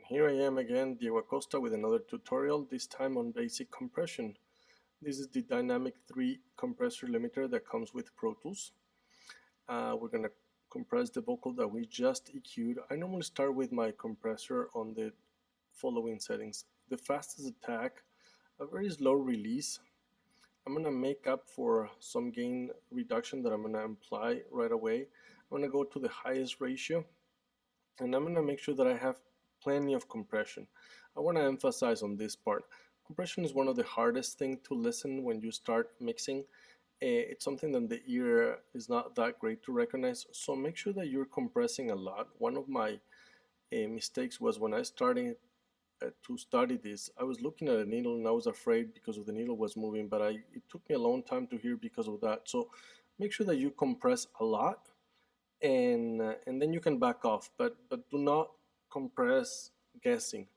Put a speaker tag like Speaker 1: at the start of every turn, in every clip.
Speaker 1: Here I am again, Diego Acosta, with another tutorial, this time on basic compression. This is the Dynamic 3 compressor limiter that comes with Pro Tools. We're going to compress the vocal that we just EQ'd. I normally start with my compressor on the following settings. The fastest attack, a very slow release. I'm going to make up for some gain reduction that I'm going to apply right away. I'm going to go to the highest ratio, and I'm going to make sure that I have plenty of compression. I want to emphasize on this part. Compression is one of the hardest things to listen when you start mixing. It's something that the ear is not that great to recognize, so make sure that you're compressing a lot. One of my mistakes was when I started to study this, I was looking at a needle and I was afraid because of the needle was moving, but it took me a long time to hear because of that. So make sure that you compress a lot, and then you can back off, but do not compress guessing.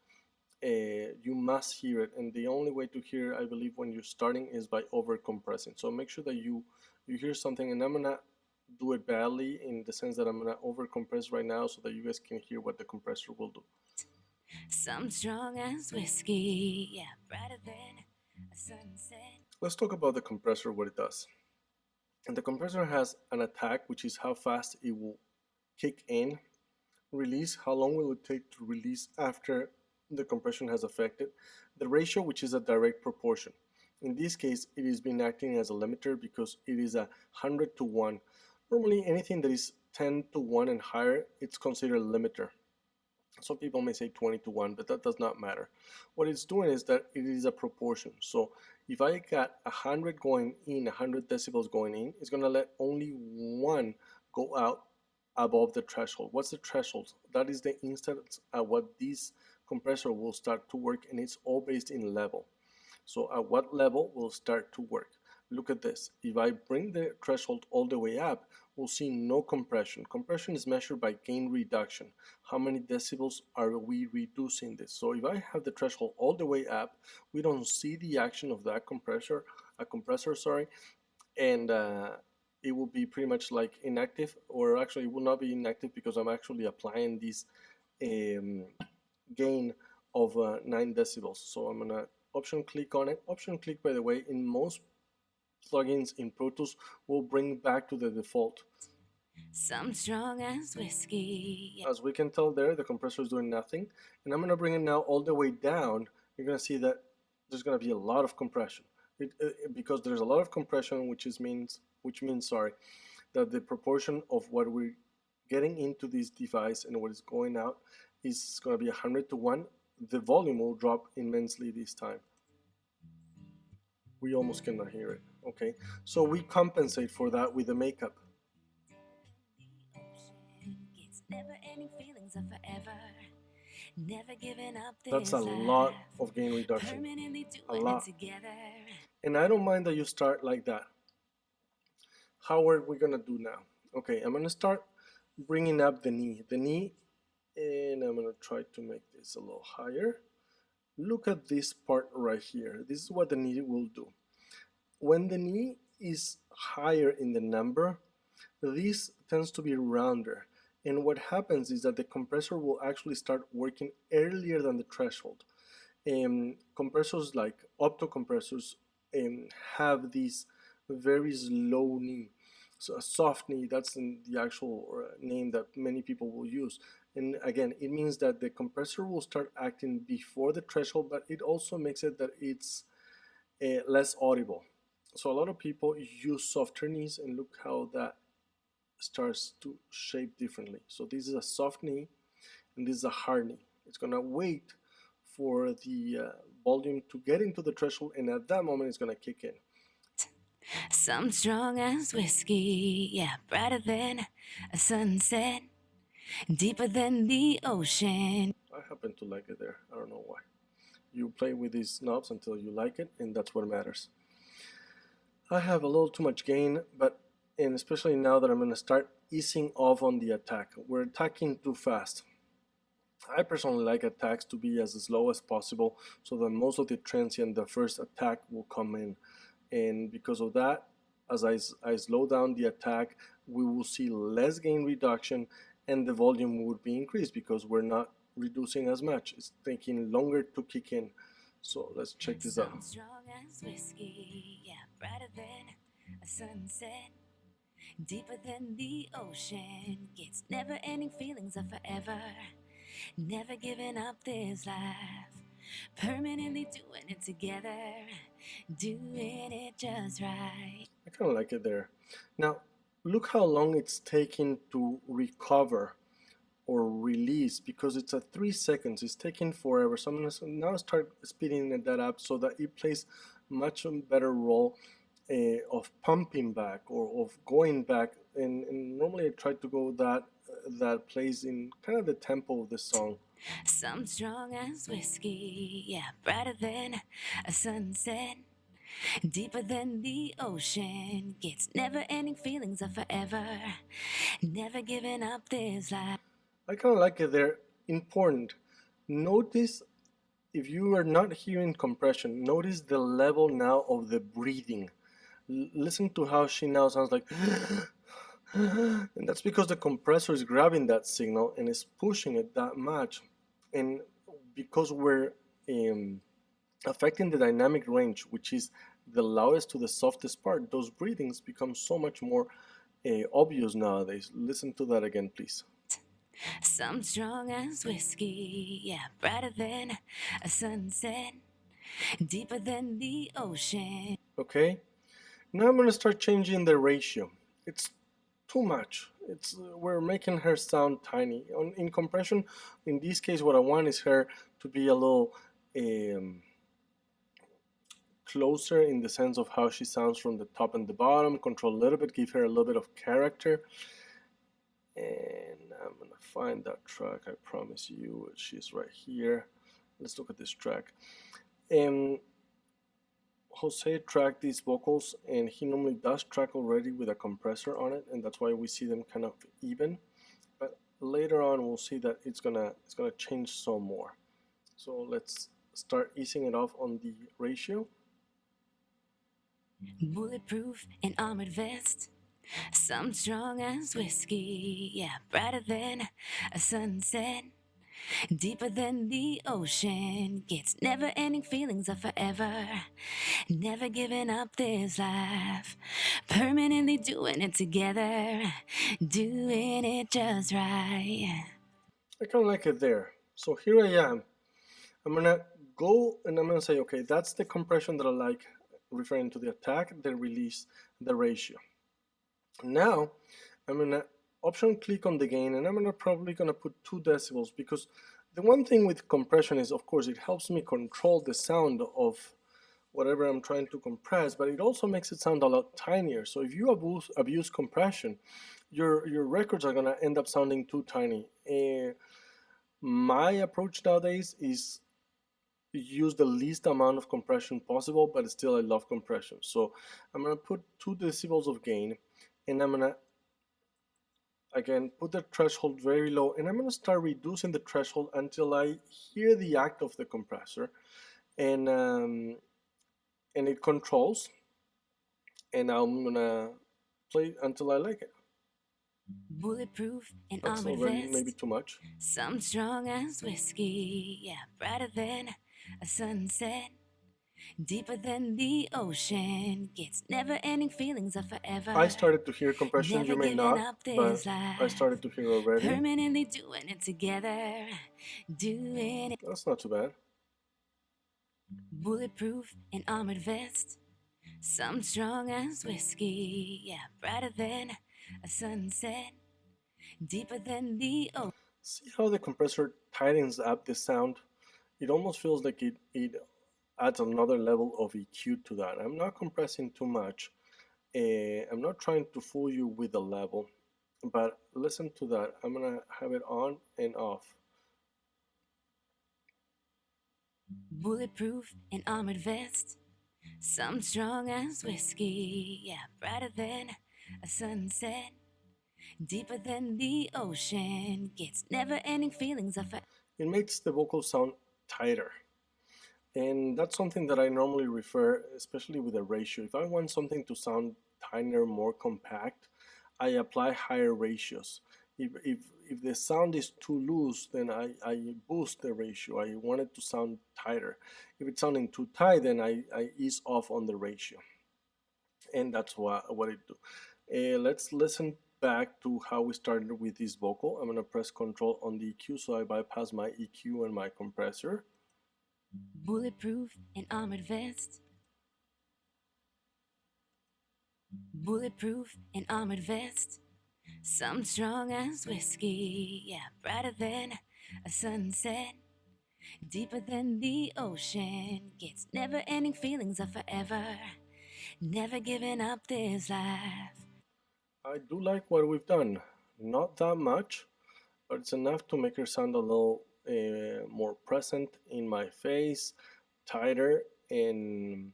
Speaker 1: You must hear it, and the only way to hear, I believe, when you're starting is by over compressing. So make sure that you hear something, and I'm gonna do it badly in the sense that I'm gonna over compress right now so that you guys can hear what the compressor will do.
Speaker 2: Some strong as whiskey, yeah, brighter than a sunset.
Speaker 1: Let's talk about the compressor, what it does. And the compressor has an attack, which is how fast it will kick in. Release, how long will it take to release after the compression has affected. The ratio, which is a direct proportion. In this case, it is been acting as a limiter because it is 100 to 1. Normally, anything that is 10 to 1 and higher, it's considered a limiter. Some people may say 20 to 1, but that does not matter. What it's doing is that it is a proportion. So if I got 100 going in, 100 decibels going in, it's going to let only one go out above the threshold. What's the threshold? That is the instant at what this compressor will start to work, and it's all based in level. So at what level will start to work? Look at this. If I bring the threshold all the way up, we'll see no compression. Compression is measured by gain reduction. How many decibels are we reducing this? So if I have the threshold all the way up, we don't see the action of that compressor, and it will be pretty much like inactive, or actually it will not be inactive because I'm actually applying this gain of 9 decibels. So I'm gonna option click on it. Option click, by the way, in most plugins in Pro Tools will bring back to the default.
Speaker 2: Some strong as whiskey.
Speaker 1: As we can tell there, the compressor is doing nothing, and I'm gonna bring it now all the way down. You're gonna see that there's gonna be a lot of compression. Because there's a lot of compression, which means that the proportion of what we're getting into this device and what is going out is going to be 100 to 1. The volume will drop immensely this time. We almost cannot hear it. Okay, so we compensate for that with the makeup. That's a lot of gain reduction. A lot. And I don't mind that you start like that. How are we gonna do now? Okay, I'm gonna start bringing up the knee. And I'm gonna try to make this a little higher. Look at this part right here. This is what the knee will do. When the knee is higher in the number, this tends to be rounder. And what happens is that the compressor will actually start working earlier than the threshold. Compressors like opto compressors have this very slow knee. So a soft knee, that's the actual name that many people will use. And again, it means that the compressor will start acting before the threshold, but it also makes it that it's less audible. So a lot of people use softer knees, and look how that starts to shape differently. So this is a soft knee, and this is a hard knee. It's gonna wait for the volume to get into the threshold, and at that moment it's gonna kick in.
Speaker 2: Some strong as whiskey, yeah, brighter than a sunset, deeper than the ocean.
Speaker 1: I happen to like it there. I don't know why. You play with these knobs until you like it, and that's what matters. I have a little too much gain, and especially now that I'm going to start easing off on the attack. We're attacking too fast. I personally like attacks to be as slow as possible so that most of the transient, the first attack will come in. And because of that, as I slow down the attack, we will see less gain reduction, and the volume would be increased because we're not reducing as much. It's taking longer to kick in. So let's check this out.
Speaker 2: Some strong as whiskey, yeah, brighter than a sunset, deeper than the ocean, gets never-ending feelings of forever, never giving up this life, permanently doing it together, doing it just right.
Speaker 1: I kind of like it there. Now, look how long it's taking to recover or release, because it's at 3 seconds. It's taking forever. So I'm going to now start speeding that up so that it plays much better role of pumping back or of going back. And normally I try to go that plays in kind of the tempo of the song.
Speaker 2: Some strong as whiskey, yeah, brighter than a sunset, deeper than the ocean, gets never-ending feelings of forever, never giving up this life.
Speaker 1: I kind of like it there. Important. Notice, if you are not hearing compression, notice the level now of the breathing. Listen to how she now sounds like and that's because the compressor is grabbing that signal and is pushing it that much. And because we're affecting the dynamic range, which is the loudest to the softest part, those breathings become so much more obvious nowadays. Listen to that again, please.
Speaker 2: Some strong as whiskey, yeah, brighter than a sunset, deeper than the ocean.
Speaker 1: Okay, now I'm gonna start changing the ratio. It's too much. We're making her sound tiny. In compression, in this case, what I want is her to be a little closer in the sense of how she sounds from the top and the bottom. Control a little bit, give her a little bit of character. And I'm gonna find that track, I promise you. She's right here. Let's look at this track. Jose tracked these vocals, and he normally does track already with a compressor on it, and that's why we see them kind of even. But later on we'll see that it's gonna change some more. So let's start easing it off on the ratio.
Speaker 2: Bulletproof and armored vest, some strong as whiskey, yeah, brighter than a sunset, deeper than the ocean, gets never-ending feelings of forever, never giving up this life, permanently doing it together, doing it just right.
Speaker 1: I kind of like it there. So here I am. I'm gonna go and I'm gonna say, okay, that's the compression that I like, referring to the attack, the release, the ratio. Now I'm gonna option click on the gain, and I'm probably gonna put 2 decibels, because the one thing with compression is, of course, it helps me control the sound of whatever I'm trying to compress, but it also makes it sound a lot tinier. So if you abuse compression, your records are gonna end up sounding too tiny. My approach nowadays is use the least amount of compression possible, but still I love compression. So I'm gonna put 2 decibels of gain, and I'm gonna again put the threshold very low, and I'm gonna start reducing the threshold until I hear the act of the compressor, and it controls, and I'm gonna play until I like it.
Speaker 2: Bulletproof and
Speaker 1: That's
Speaker 2: armored
Speaker 1: already
Speaker 2: vest,
Speaker 1: maybe too much.
Speaker 2: some strong as whiskey, yeah, brighter than a sunset, deeper than the ocean, gets never-ending feelings of forever.
Speaker 1: I started to hear compression,
Speaker 2: never
Speaker 1: you may
Speaker 2: giving
Speaker 1: not,
Speaker 2: up
Speaker 1: but
Speaker 2: this life,
Speaker 1: I started to hear already.
Speaker 2: permanently doing it together, doing it.
Speaker 1: That's not too bad.
Speaker 2: Bulletproof and armored vest, some strong as whiskey, yeah, brighter than a sunset, deeper than the ocean.
Speaker 1: See how the compressor tightens up the sound? It almost feels like it adds another level of EQ to that. I'm not compressing too much. I'm not trying to fool you with the level, but listen to that. I'm gonna have it on and off.
Speaker 2: Bulletproof and armored vest, some strong as whiskey, yeah, brighter than a sunset, deeper than the ocean, gets never-ending feelings of forever.
Speaker 1: It makes the vocal sound tighter. And that's something that I normally refer, especially with a ratio. If I want something to sound tinier, more compact, I apply higher ratios. if the sound is too loose, then I boost the ratio. I want it to sound tighter. If it's sounding too tight, then I ease off on the ratio. And that's what it do. Let's listen back to how we started with this vocal. I'm gonna press Control on the EQ, so I bypass my EQ and my compressor.
Speaker 2: Bulletproof and armored vest. Bulletproof and armored vest. Some strong as whiskey, yeah, brighter than a sunset, deeper than the ocean, gets never ending feelings of forever, never giving up this life.
Speaker 1: I do like what we've done. Not that much, but it's enough to make her sound a little more present in my face, tighter, and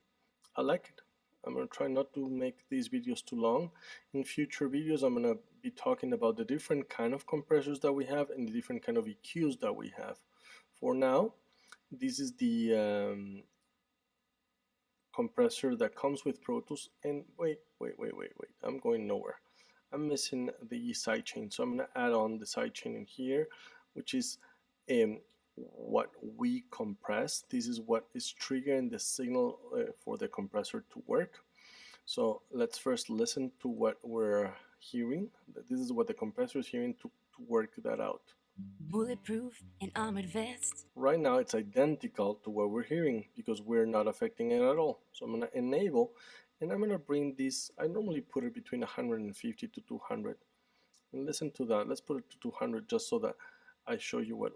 Speaker 1: I like it. I'm gonna try not to make these videos too long. In future videos, I'm gonna be talking about the different kind of compressors that we have and the different kind of EQs that we have. For now, this is the compressor that comes with Pro Tools. And wait, I'm going nowhere. I'm missing the sidechain, so I'm gonna add on the sidechain in here, which is what we compress. This is what is triggering the signal for the compressor to work. So let's first listen to what we're hearing. This is what the compressor is hearing to work that out.
Speaker 2: Bulletproof and armored vest.
Speaker 1: Right now it's identical to what we're hearing because we're not affecting it at all. So I'm gonna enable, and I'm gonna bring this, I normally put it between 150 to 200. And listen to that. Let's put it to 200 just so that I show you what.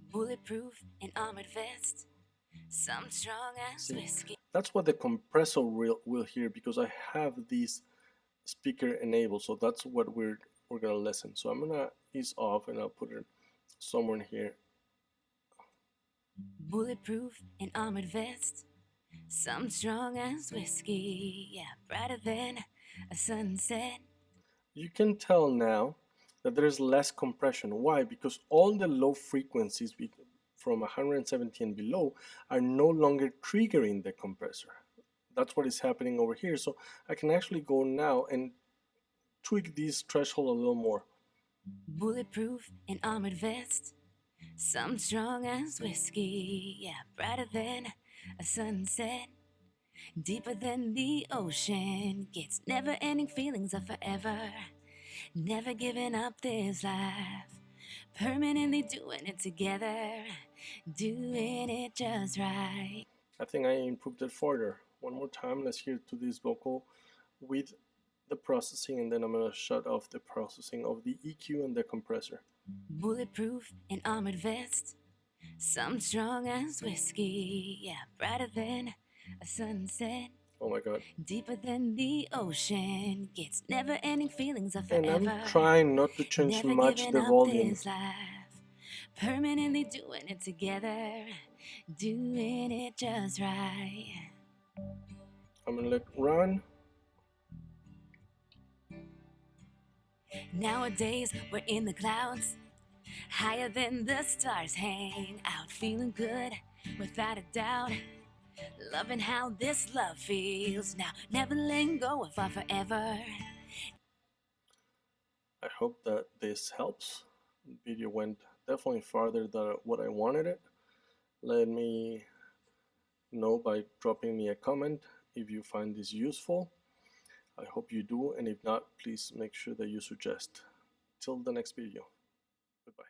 Speaker 2: Bulletproof and armored vest. Some strong as whiskey.
Speaker 1: That's what the compressor will hear because I have this speaker enabled. So that's what we're gonna listen. So I'm gonna ease off and I'll put it somewhere in here.
Speaker 2: Bulletproof and armored vest. Some strong as whiskey, yeah, brighter than a sunset.
Speaker 1: You can tell now that there's less compression. Why? Because all the low frequencies from 170 and below are no longer triggering the compressor. That's what is happening over here. So I can actually go now and tweak this threshold a little more.
Speaker 2: Bulletproof and armored vest. Some strong as whiskey, yeah, brighter than a sunset, deeper than the ocean, gets never ending feelings of forever, never giving up this life, permanently doing it together, doing it just right.
Speaker 1: I think I improved it further. One more time, let's hear to this vocal with the processing, and then I'm gonna shut off the processing of the EQ and the compressor.
Speaker 2: Bulletproof and armored vest. Some strong as whiskey, yeah, brighter than a sunset.
Speaker 1: Oh my god.
Speaker 2: Deeper than the ocean, gets never ending feelings of
Speaker 1: And
Speaker 2: forever.
Speaker 1: I'm trying not to change
Speaker 2: Never
Speaker 1: much
Speaker 2: giving
Speaker 1: the
Speaker 2: up
Speaker 1: volume.
Speaker 2: this life, permanently doing it together, doing it just right.
Speaker 1: I'm gonna let run.
Speaker 2: Nowadays we're in the clouds, higher than the stars, hang out, feeling good without a doubt. Loving how this love feels now, never letting go of our forever.
Speaker 1: I hope that this helps. The video went definitely farther than what I wanted it. Let me know by dropping me a comment if you find this useful. I hope you do, and if not, please make sure that you suggest. Till the next video. Goodbye.